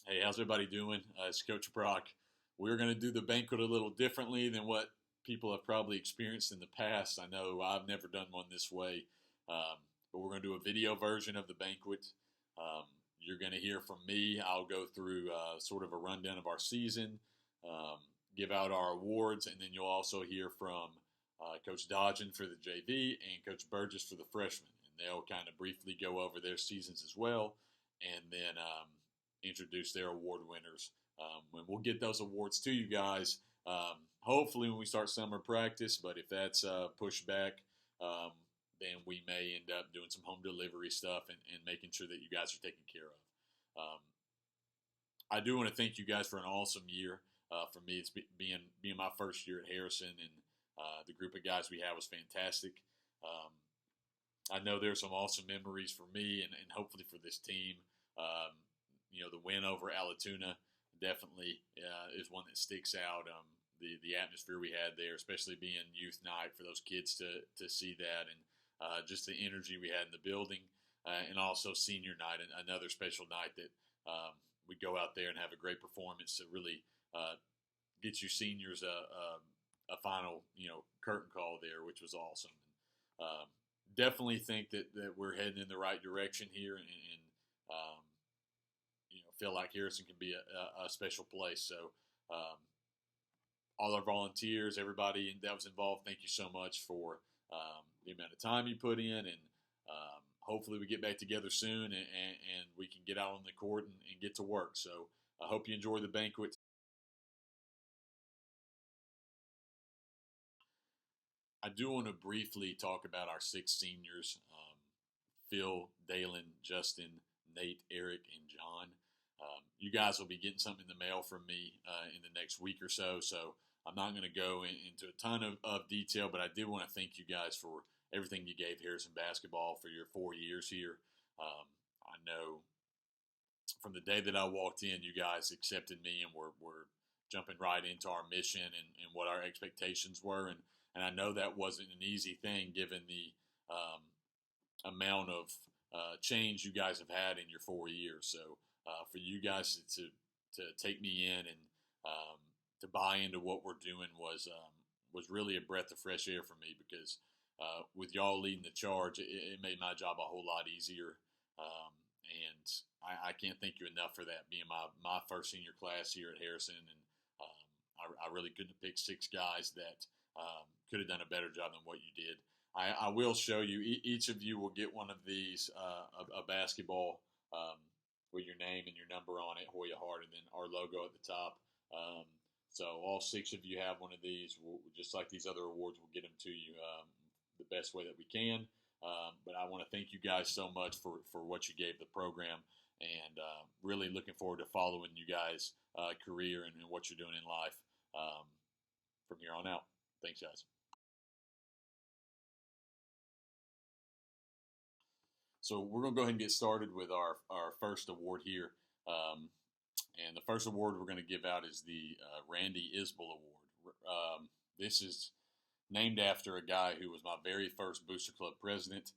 Hey, how's everybody doing? It's Coach Brock. We're going to do the banquet a little differently than what people have probably experienced in the past. I know I've never done one this way, but we're going to do a video version of the banquet. Um, you're going to hear from me. I'll go through sort of a rundown of our season, um, give out our awards, and then you'll also hear from Coach Dodgen for the JV and Coach Burgess for the freshmen. And they'll kind of briefly go over their seasons as well. And then introduce their award winners. When we'll get those awards to you guys, hopefully when we start summer practice. But if that's pushed back, then we may end up doing some home delivery stuff and making sure that you guys are taken care of. I do want to thank you guys for an awesome year. For me, it's being my first year at Harrison, and the group of guys we have was fantastic. Um, I know there's some awesome memories for me and hopefully for this team. Um, the win over Alatoona definitely is one that sticks out. The atmosphere we had there, especially being youth night for those kids to see that, and just the energy we had in the building, and also senior night, another special night that we go out there and have a great performance to really get you seniors a final curtain call there, which was awesome. Definitely think that we're heading in the right direction here, and feel like Harrison can be a special place. So, all our volunteers, everybody that was involved, thank you so much for the amount of time you put in, and hopefully we get back together soon and we can get out on the court and get to work. So, I hope you enjoy the banquet. I do want to briefly talk about our six seniors: Phil, Dalen, Justin, Nate, Eric, and John. You guys will be getting something in the mail from me in the next week or so. So I'm not going to go into a ton of detail, but I did want to thank you guys for everything you gave Harrison basketball for your 4 years here. I know from the day that I walked in, you guys accepted me and were jumping right into our mission and what our expectations were. And I know that wasn't an easy thing given the amount of change you guys have had in your 4 years. So for you guys to take me in and to buy into what we're doing was really a breath of fresh air for me, because with y'all leading the charge, it made my job a whole lot easier. And I can't thank you enough for that, being my first senior class here at Harrison. And I really couldn't have picked six guys that could have done a better job than what you did. I will show you. Each of you will get one of these, a basketball with your name and your number on it, Hoya Hard, and then our logo at the top. So all six of you have one of these. Just like these other awards, we'll get them to you the best way that we can. But I want to thank you guys so much for what you gave the program, and really looking forward to following you guys' career and what you're doing in life from here on out. Thanks, guys. So we're going to go ahead and get started with our first award here. And the first award we're going to give out is the Randy Isbell Award. This is named after a guy who was my very first Booster Club president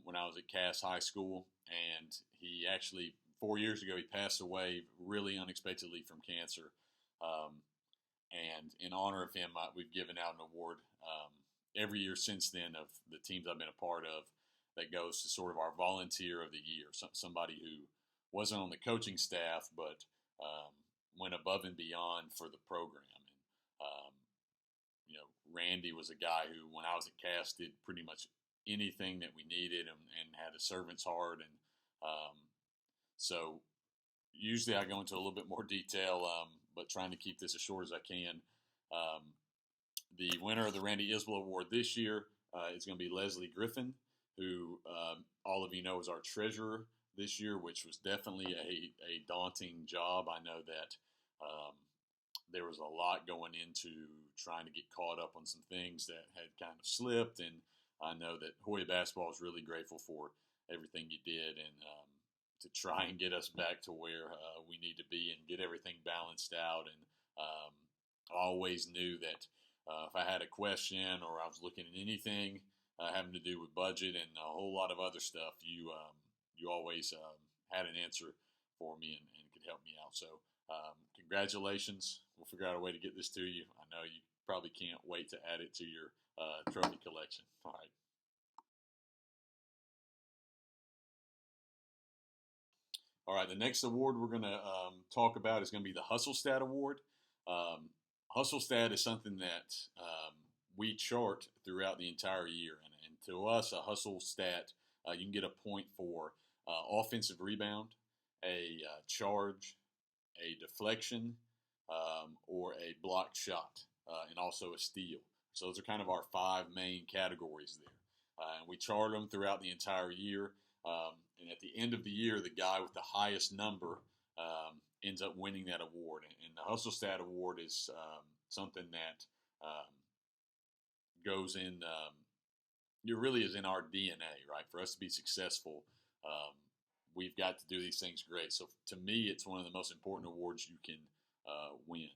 when I was at Cass High School. And he actually, 4 years ago, he passed away really unexpectedly from cancer. And in honor of him, we've given out an award every year since then of the teams I've been a part of that goes to sort of our volunteer of the year, somebody who wasn't on the coaching staff but went above and beyond for the program. And Randy was a guy who, when I was at Cass, did pretty much anything that we needed and had a servant's heart. And so usually I go into a little bit more detail, but trying to keep this as short as I can. The winner of the Randy Isbell Award this year is going to be Leslie Griffin, who all of you know is our treasurer this year, which was definitely a daunting job. I know that there was a lot going into trying to get caught up on some things that had kind of slipped, and I know that Hoya basketball is really grateful for everything you did, and to try and get us back to where we need to be and get everything balanced out. And I always knew that if I had a question or I was looking at anything having to do with budget and a whole lot of other stuff, you always had an answer for me and could helped me out. So congratulations. We'll figure out a way to get this to you. I know you probably can't wait to add it to your trophy collection. All right. All right, the next award we're going to talk about is going to be the Hustle Stat Award. Um, Hustle Stat is something that we chart throughout the entire year. And to us, a Hustle Stat, you can get a point for offensive rebound, a charge, a deflection, or a blocked shot, and also a steal. So those are kind of our five main categories there. And we chart them throughout the entire year. And at the end of the year, the guy with the highest number ends up winning that award. And the Hustle Stat Award is something that goes in, it really is in our DNA, right? For us to be successful, we've got to do these things great. So to me, it's one of the most important awards you can win.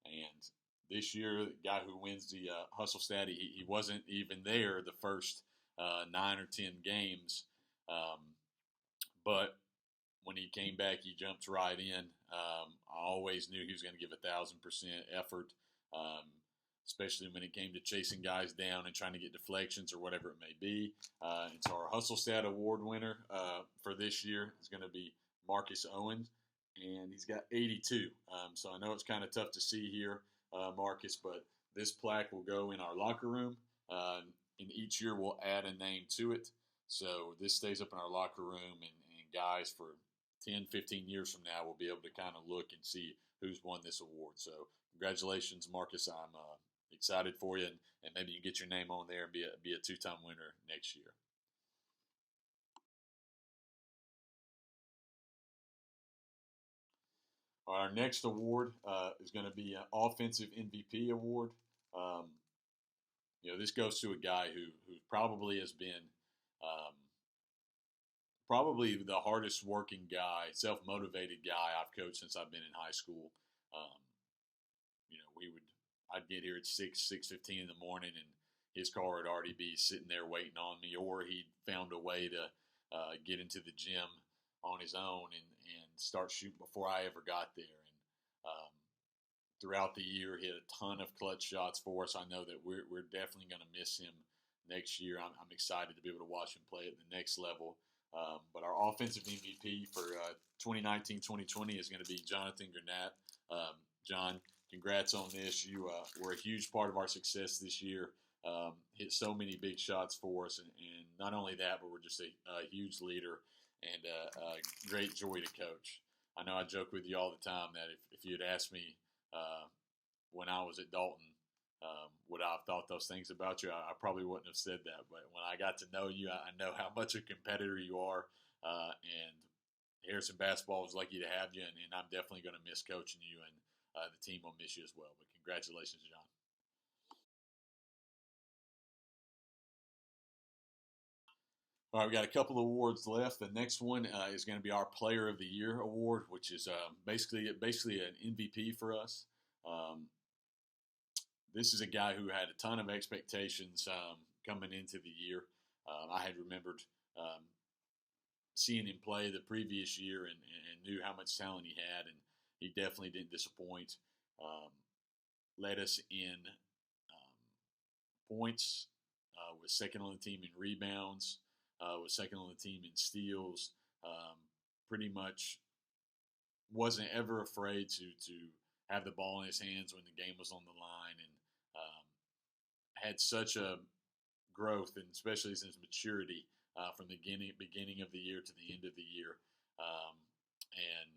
And this year, the guy who wins the Hustle Stat, he wasn't even there the first 9 or 10 games. But when he came back, he jumped right in. I always knew he was going to give 1,000% effort, especially when it came to chasing guys down and trying to get deflections or whatever it may be. And so our Hustle Stat Award winner for this year is going to be Marcus Owens, and he's got 82. So I know it's kind of tough to see here, Marcus, but this plaque will go in our locker room, and each year we'll add a name to it. So this stays up in our locker room, and guys for 10, 15 years from now will be able to kind of look and see who's won this award. So congratulations, Marcus. I'm excited for you, and maybe you get your name on there and be a two-time winner next year. Our next award is going to be an Offensive MVP award. Um, this goes to a guy who probably has been probably the hardest working guy, self motivated guy I've coached since I've been in high school. Um, I'd get here at 6:15 in the morning, and his car would already be sitting there waiting on me, or he'd found a way to get into the gym on his own and start shooting before I ever got there. And throughout the year, hit a ton of clutch shots for us. I know that we're definitely going to miss him next year. I'm excited to be able to watch him play at the next level. But our offensive MVP for 2019-2020 is going to be Jonathan Grenat. John, congrats on this. You were a huge part of our success this year. Hit so many big shots for us, and not only that, but we're just a huge leader and a great joy to coach. I know I joke with you all the time that if you had asked me when I was at Dalton, would I have thought those things about you? I probably wouldn't have said that. But when I got to know you, I know how much a competitor you are. And Harrison Basketball was lucky to have you, and I'm definitely going to miss coaching you, and the team will miss you as well. But congratulations, John. All right, we got a couple of awards left. The next one is going to be our Player of the Year award, which is basically an MVP for us. Um, this is a guy who had a ton of expectations coming into the year. I had remembered seeing him play the previous year and knew how much talent he had, and he definitely didn't disappoint. Um, Led us in points, was second on the team in rebounds, was second on the team in steals. Pretty much wasn't ever afraid to have the ball in his hands when the game was on the line, and had such a growth, and especially since maturity from the beginning of the year to the end of the year, and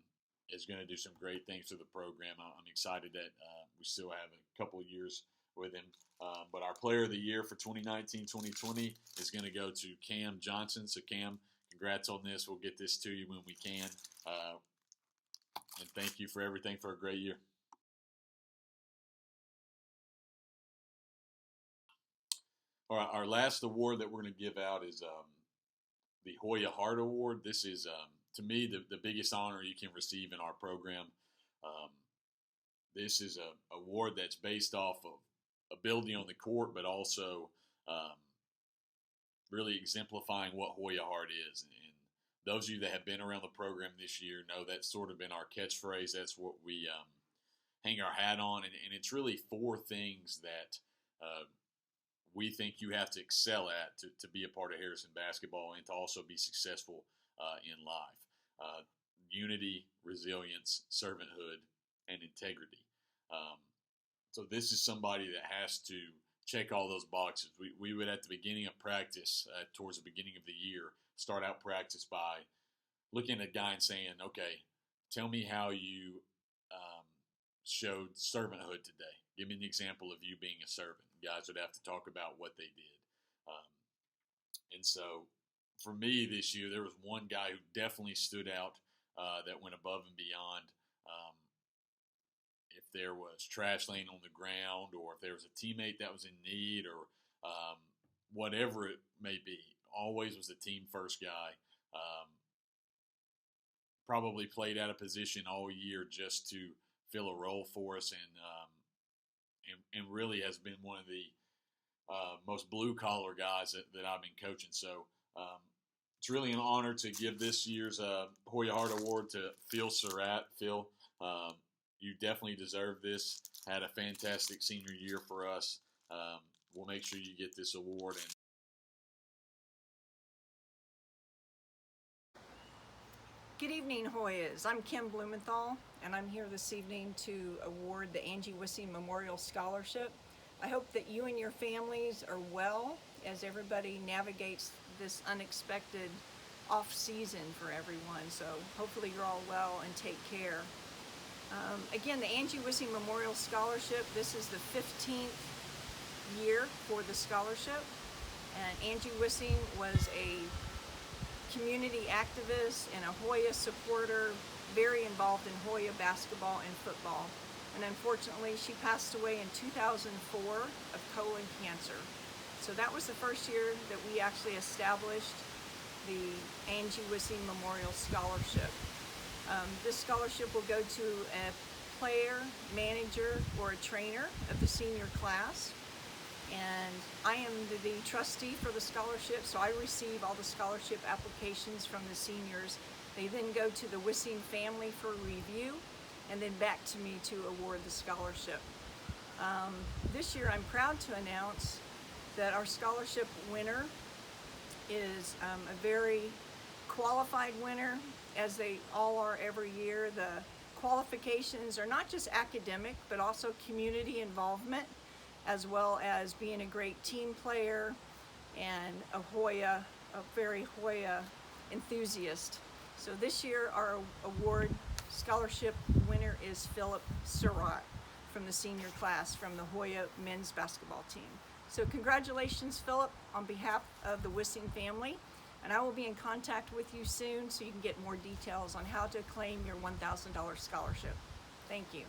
is going to do some great things for the program. I'm excited that we still have a couple of years with him. But our Player of the Year for 2019-2020 is going to go to Cam Johnson. So, Cam, congrats on this. We'll get this to you when we can. And thank you for everything for a great year. All right, our last award that we're going to give out is the Hoya Heart Award. This is, to me, the biggest honor you can receive in our program. Um, this is a award that's based off of ability on the court, but also really exemplifying what Hoya Heart is. And those of you that have been around the program this year know that's sort of been our catchphrase. That's what we hang our hat on, and it's really 4 things that we think you have to excel at to be a part of Harrison basketball and to also be successful in life. Unity, resilience, servanthood, and integrity. So this is somebody that has to check all those boxes. We would, at the beginning of practice, towards the beginning of the year, start out practice by looking at a guy and saying, okay, tell me how you showed servanthood today. Give me an example of you being a servant. Guys would have to talk about what they did. And so for me this year, there was one guy who definitely stood out that went above and beyond. If there was trash laying on the ground, or if there was a teammate that was in need, or whatever it may be, always was a team first guy. Probably played out of position all year just to fill a role for us, and really has been one of the most blue collar guys that I've been coaching. So it's really an honor to give this year's Hoya Hart Award to Phil Surratt. Phil, you definitely deserve this. Had a fantastic senior year for us. We'll make sure you get this award. And Good evening, Hoyas. I'm Kim Blumenthal, and I'm here this evening to award the Angie Wissing Memorial Scholarship. I hope that you and your families are well as everybody navigates this unexpected off season for everyone. So hopefully you're all well and take care. Again, the Angie Wissing Memorial Scholarship, this is the 15th year for the scholarship. And Angie Wissing was a community activist and a Hoya supporter, very involved in Hoya basketball and football. And unfortunately, she passed away in 2004 of colon cancer. So that was the first year that we actually established the Angie Wissing Memorial Scholarship. This scholarship will go to a player, manager, or a trainer of the senior class. And I am the trustee for the scholarship, so I receive all the scholarship applications from the seniors. They then go to the Wissing family for review, and then back to me to award the scholarship. This year I'm proud to announce that our scholarship winner is a very qualified winner, as they all are every year. The qualifications are not just academic, but also community involvement, as well as being a great team player and a very Hoya enthusiast. So this year our award scholarship winner is Philip Surratt from the senior class from the Hoya men's basketball team. So congratulations, Philip, on behalf of the Wissing family. And I will be in contact with you soon so you can get more details on how to claim your $1,000 scholarship. Thank you.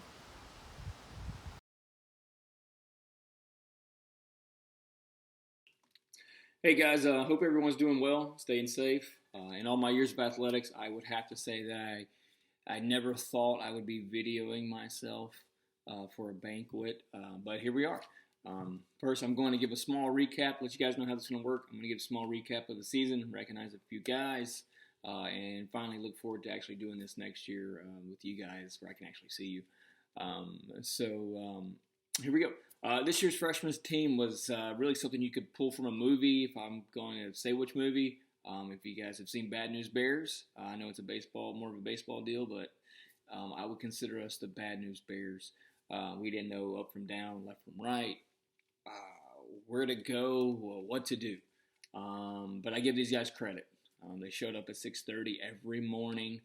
Hey guys, hope everyone's doing well, staying safe. In all my years of athletics, I would have to say that I never thought I would be videoing myself for a banquet, but here we are. First, I'm going to give a small recap, let you guys know how this is going to work. I'm going to give a small recap of the season, recognize a few guys, and finally look forward to actually doing this next year with you guys where I can actually see you. Here we go. This year's freshman team was really something you could pull from a movie. If I'm going to say which movie, if you guys have seen Bad News Bears, I know it's more of a baseball deal, but I would consider us the Bad News Bears. We didn't know up from down, left from right, where to go, what to do. But I give these guys credit. They showed up at 6:30 every morning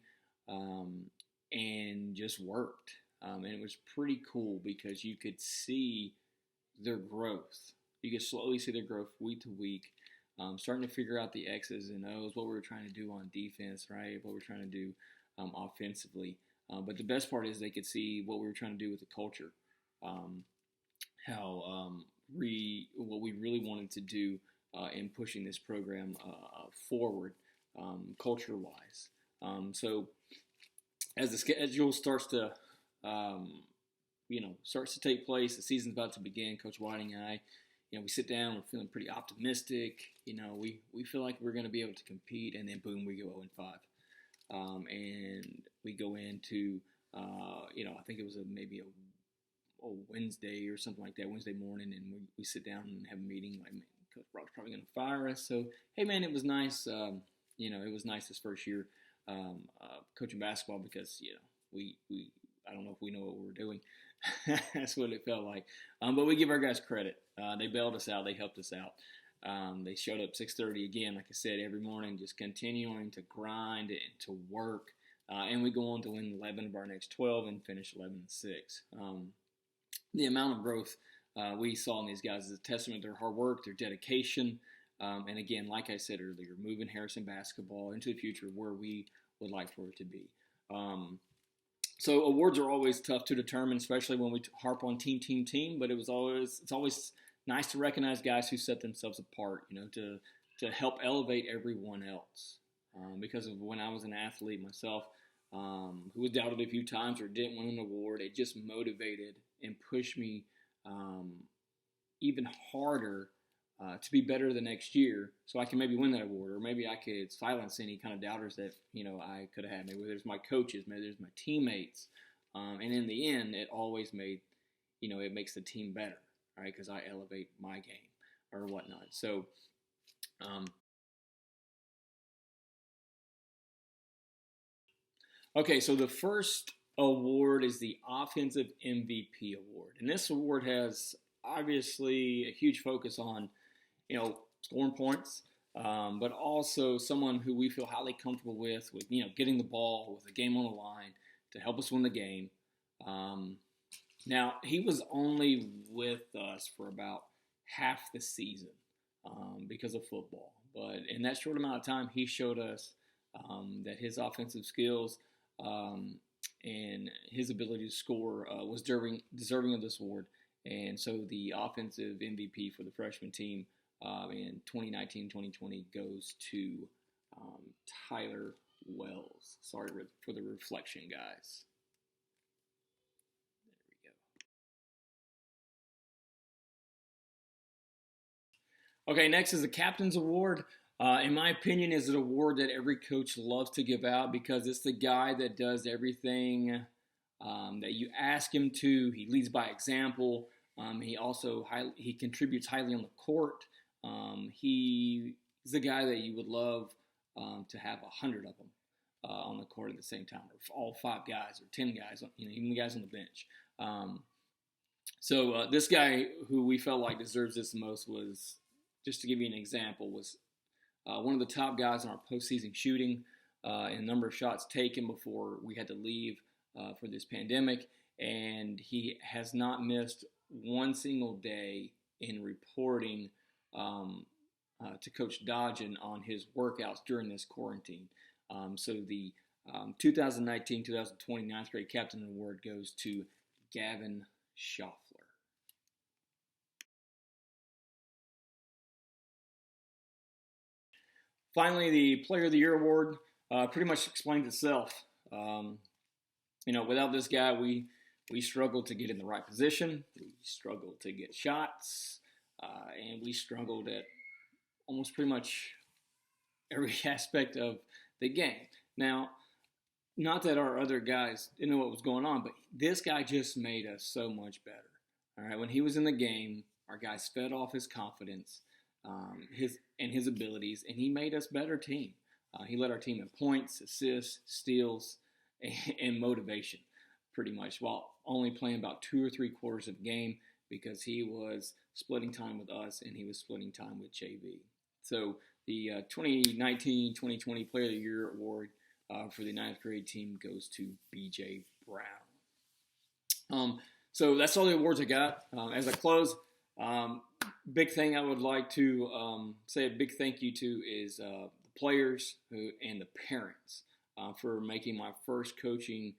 and just worked. And it was pretty cool because you could see their growth. You could slowly see their growth week to week, starting to figure out the X's and O's, what we were trying to do on defense, right? What we're trying to do offensively. But the best part is they could see what we were trying to do with the culture, what we really wanted to do in pushing this program forward, culture-wise. So as the schedule starts to take place, the season's about to begin. Coach Whiting and I, we sit down, we're feeling pretty optimistic. We feel like we're going to be able to compete, and then boom, we go 0-5. And we go into, I think it was maybe a Wednesday or something like that, Wednesday morning, and we sit down and have a meeting. Like, man, Coach Brock's probably going to fire us. So, hey, man, it was nice. It was nice this first year coaching basketball because, we I don't know if we know what we're doing. That's what it felt like. But we give our guys credit. They bailed us out. They helped us out. They showed up 6:30 again, like I said, every morning, just continuing to grind and to work. And we go on to win 11 of our next 12 and finish 11-6. The amount of growth we saw in these guys is a testament to their hard work, their dedication, and again, like I said earlier, moving Harrison basketball into the future where we would like for it to be. So awards are always tough to determine, especially when we harp on team. But it's always nice to recognize guys who set themselves apart, to help elevate everyone else. Because of when I was an athlete myself, who was doubted a few times or didn't win an award, it just motivated and pushed me even harder to be better the next year, so I can maybe win that award, or maybe I could silence any kind of doubters that I could have had. Maybe there's my coaches, maybe there's my teammates, and in the end, it always it makes the team better, right? Because I elevate my game or whatnot. So, okay, so the first award is the Offensive MVP award, and this award has obviously a huge focus on scoring points, but also someone who we feel highly comfortable with getting the ball with the game on the line to help us win the game. Now, he was only with us for about half the season because of football. But in that short amount of time, he showed us that his offensive skills and his ability to score was deserving of this award. And so the offensive MVP for the freshman team in 2019-2020 goes to Tyler Wells. Sorry for the reflection, guys. There we go. Okay, next is the Captain's Award. In my opinion, is an award that every coach loves to give out because it's the guy that does everything that you ask him to. He leads by example. He contributes highly on the court. He's the guy that you would love to have 100 of them on the court at the same time, or all 5 guys or 10 guys, even the guys on the bench. So this guy who we felt like deserves this the most was, just to give you an example, was one of the top guys in our postseason shooting and number of shots taken before we had to leave for this pandemic. And he has not missed one single day in reporting to Coach Dodgen on his workouts during this quarantine. So the 2019-2020 9th grade Captain Award goes to Gavin Schaffler. Finally, the Player of the Year Award pretty much explains itself. Without this guy, we struggled to get in the right position. We struggled to get shots. And we struggled at almost pretty much every aspect of the game. Now, not that our other guys didn't know what was going on, but this guy just made us so much better. All right, when he was in the game, our guys fed off his confidence, his abilities, and he made us a better team. He led our team in points, assists, steals, and motivation, pretty much, while only playing about 2 or 3 quarters of the game because he was splitting time with us and he was splitting time with JV. So the 2019-2020 Player of the Year Award for the 9th grade team goes to BJ Brown. So that's all the awards I got. As I close, big thing I would like to say a big thank you to is the players and the parents for making my first coaching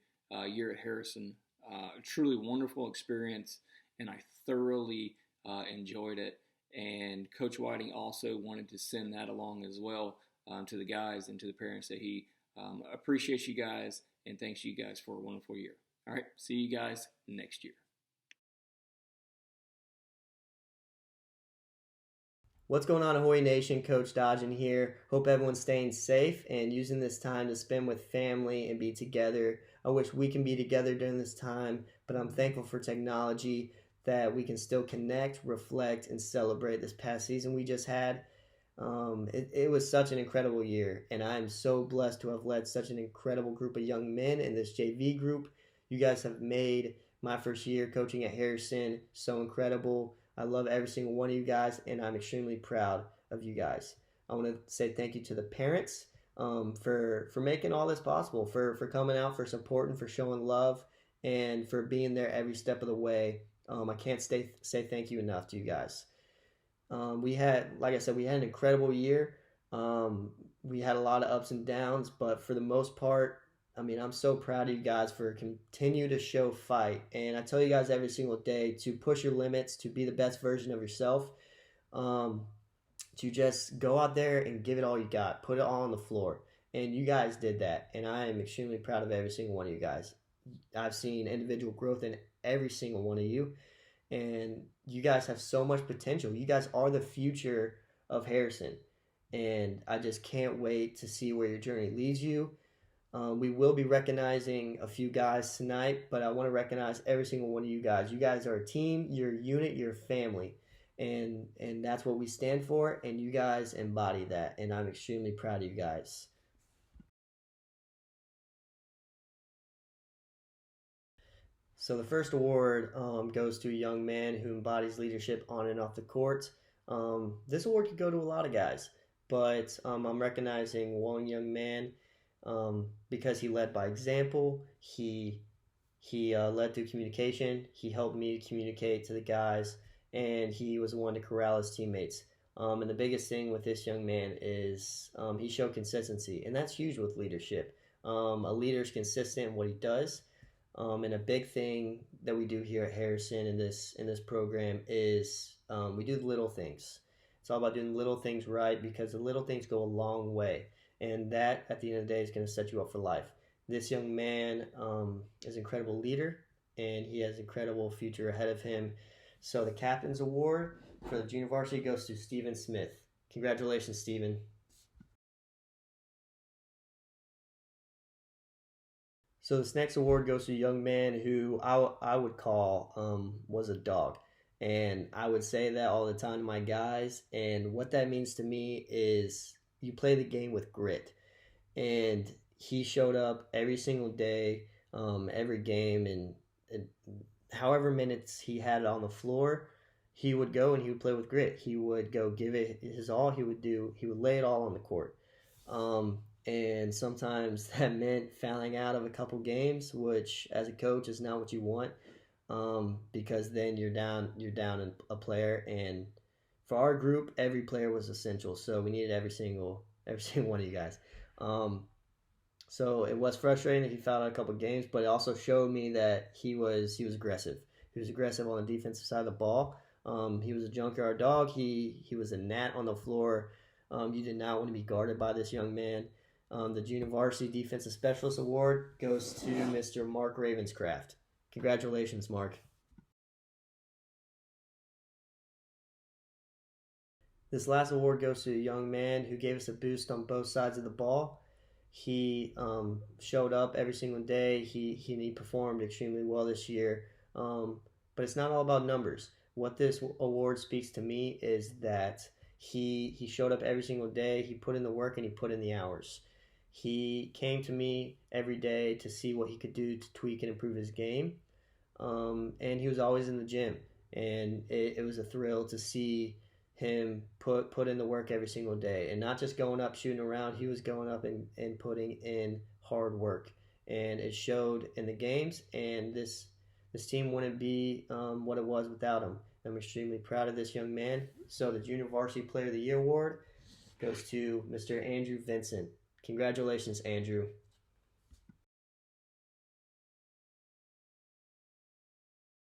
year at Harrison a truly wonderful experience, and I thoroughly enjoyed it. And Coach Whiting also wanted to send that along as well to the guys and to the parents, that he appreciates you guys and thanks you guys for a wonderful year. All right, see you guys next year. What's going on, Hoya Nation? Coach Dodgen here. Hope everyone's staying safe and using this time to spend with family and be together. I wish we can be together during this time, but I'm thankful for technology that we can still connect, reflect, and celebrate this past season we just had. It was such an incredible year, and I am so blessed to have led such an incredible group of young men in this JV group. You guys have made my first year coaching at Harrison so incredible. I love every single one of you guys, and I'm extremely proud of you guys. I want to say thank you to the parents for making all this possible, for coming out, for supporting, for showing love, and for being there every step of the way. I can't say thank you enough to you guys. We had, like I said, we had an incredible year. We had a lot of ups and downs, but for the most part, I mean, I'm so proud of you guys for continue to show fight. And I tell you guys every single day to push your limits, to be the best version of yourself, to just go out there and give it all you got, put it all on the floor. And you guys did that, and I am extremely proud of every single one of you guys. I've seen individual growth in every single one of you, and you guys have so much potential. You guys are the future of Harrison, and I just can't wait to see where your journey leads you. We will be recognizing a few guys tonight, but I want to recognize every single one of you guys. You guys are a team, you're a unit, you're a family, and that's what we stand for, and you guys embody that, and I'm extremely proud of you guys. So the first award goes to a young man who embodies leadership on and off the court. This award could go to a lot of guys, but I'm recognizing one young man because he led by example. He led through communication. He helped me communicate to the guys, and he was the one to corral his teammates. And the biggest thing with this young man is he showed consistency, and that's huge with leadership. A leader is consistent in what he does. And a big thing that we do here at Harrison in this program is we do the little things. It's all about doing little things right, because the little things go a long way, and that at the end of the day is going to set you up for life. This young man is an incredible leader, and he has an incredible future ahead of him. So the captain's award for the junior varsity goes to Stephen Smith. Congratulations, Stephen. So this next award goes to a young man who I would call was a dog. And I would say that all the time to my guys. And what that means to me is you play the game with grit. And he showed up every single day, every game, and however minutes he had on the floor, he would go and he would play with grit. He would go give it his all. He would lay it all on the court. And sometimes that meant fouling out of a couple games, which as a coach is not what you want, because then you're down a player. And for our group, every player was essential, so we needed every single one of you guys. So it was frustrating that he fouled out a couple games, but it also showed me that he was aggressive. He was aggressive on the defensive side of the ball. He was a junkyard dog. He was a gnat on the floor. You did not want to be guarded by this young man. The Junior Varsity Defensive Specialist Award goes to Mr. Mark Ravenscraft. Congratulations, Mark. This last award goes to a young man who gave us a boost on both sides of the ball. He showed up every single day. He performed extremely well this year. But it's not all about numbers. What this award speaks to me is that he showed up every single day. He put in the work and he put in the hours. He came to me every day to see what he could do to tweak and improve his game. And he was always in the gym. And it was a thrill to see him put in the work every single day. And not just going up, shooting around. He was going up and putting in hard work. And it showed in the games. And this team wouldn't be what it was without him. I'm extremely proud of this young man. So the Junior Varsity Player of the Year Award goes to Mr. Andrew Vincent. Congratulations, Andrew.